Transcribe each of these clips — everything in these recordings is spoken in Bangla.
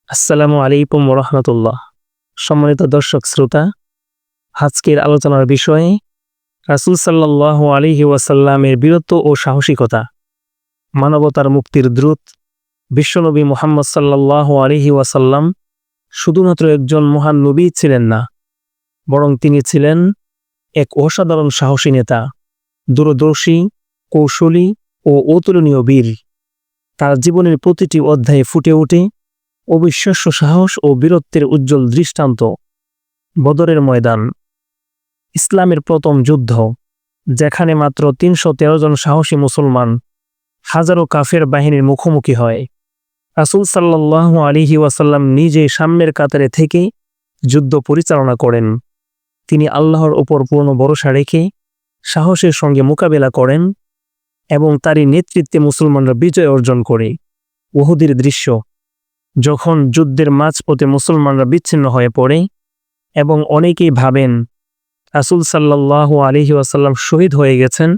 আসসালামু আলাইকুম রহমতুল্লাহ। সম্মানিত দর্শক শ্রোতা, আজকের আলোচনার বিষয় রাসূল সাল্লাল্লাহু আলাইহি ওয়াসাল্লামের বীরত্ব ও সাহসিকতা, মানবতার মুক্তির দূত। বিশ্বনবী মুহাম্মদ সাল্লাল্লাহু আলাইহি ওয়াসাল্লাম শুধুমাত্র একজন মহান নবী ছিলেন না, বরং তিনি ছিলেন এক অসাধারণ সাহসী নেতা, দূরদর্শী, কৌশলী ও অতুলনীয় বীর। তার জীবনের প্রতিটি অধ্যায়ে ফুটে ওঠে অবিশ্বাস্য সাহস ও বীরত্বের উজ্জ্বল দৃষ্টান্ত। বদরের ময়দান, ইসলামের প্রথম যুদ্ধ, যেখানে মাত্র ৩১৩ জন সাহসী মুসলমান হাজারো কাফের বাহিনীর মুখোমুখি হয়। রাসূল সাল্লাল্লাহু আলাইহি ওয়াসাল্লাম নিজে সামনের কাতারে থেকে যুদ্ধ পরিচালনা করেন। তিনি আল্লাহর ওপর পূর্ণ ভরসা রেখে সাহসের সঙ্গে মোকাবেলা করেন এবং তারই নেতৃত্বে মুসলমানরা বিজয় অর্জন করে। উহুদের দৃশ্য, যখন যুদ্ধের মাঝপথে মুসলমানরা বিচ্ছিন্ন হয়ে পড়ে এবং অনেকেই ভাবেন রাসূল সাল্লাল্লাহু আলাইহি ওয়াসাল্লাম শহীদ হয়ে গেছেন,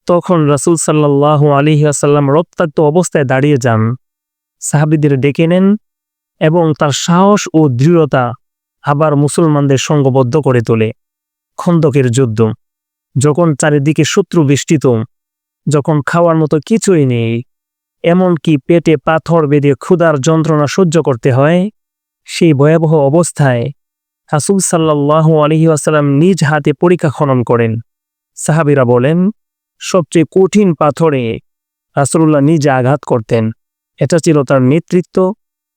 তখন রাসূল সাল্লাল্লাহু আলাইহি ওয়াসাল্লাম রক্তাক্ত অবস্থায় দাঁড়িয়ে যান, সাহাবীদের ডেকে নেন এবং তার সাহস ও দৃঢ়তা আবার মুসলমানদের সংঘবদ্ধ করে তোলে। খন্দকের যুদ্ধ, যখন চারিদিকে শত্রু বেষ্টিত, যখন খাওয়ার মতো কিছুই নেই, এমনকি পেটে পাথর বেঁধে ক্ষুধার যন্ত্রণা সহ্য করতে হয়, সেই ভয়াবহ অবস্থায় রাসূল সাল্লাল্লাহু আলাইহি ওয়াসাল্লাম নিজ হাতে পরিখা খনন করেন। সাহাবীরা বলেন, সবচেয়ে কঠিন পাথরে রাসূলুল্লাহ নিজে আঘাত করতেন। এটা ছিল তার নেতৃত্ব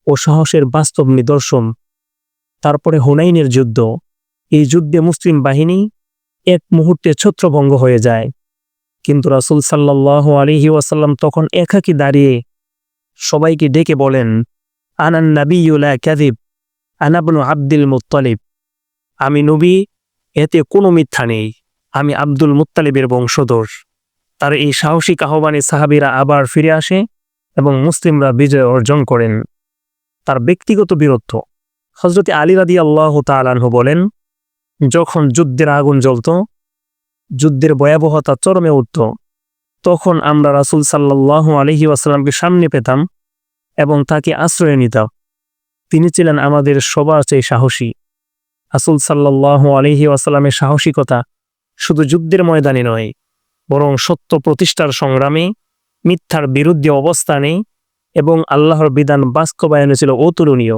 ও সাহসের বাস্তব নিদর্শন। তারপরে হুনাইনের যুদ্ধ, এই যুদ্ধে মুসলিম বাহিনী এক মুহূর্তে ছত্রভঙ্গ হয়ে যায়, কিন্তু রাসূল সাল্লাল্লাহু আলাইহি ওয়াসাল্লাম তখন একাকী দাঁড়িয়ে সবাইকে ডেকে বলেন, আনান নাবিয়্যু লা কাযিব, আনা ইবনু আব্দুল মুত্তালিব। আমি নবী, এতে কোনো মিথ্যা নেই, আমি আব্দুল মুত্তালিবের বংশধর। তার এই সাহসিক আহ্বানে সাহাবীরা আবার ফিরে আসে এবং মুসলিমরা বিজয় অর্জন করেন। তার ব্যক্তিগত বীরত্ব, হযরত আলী রাদিয়াল্লাহু তাআলা আনহু বলেন, যখন যুদ্ধের আগুন জ্বলত, যুদ্ধের ভয়াবহতা চরমে উঠত, তখন আমরা রাসূল সাল্লাল্লাহু আলাইহি ওয়াসাল্লামকে সামনে পেতাম এবং তাকে আশ্রয় নিতাম। তিনি ছিলেন আমাদের সবার চেয়ে সাহসী। রাসূল সাল্লাল্লাহু আলাইহি ওয়াসাল্লামের সাহসিকতা শুধু যুদ্ধের ময়দানে নয়, বরং সত্য প্রতিষ্ঠার সংগ্রামে, মিথ্যার বিরুদ্ধে অবস্থানে এবং আল্লাহর বিধান বাস্তবায়নে ছিল অতুলনীয়।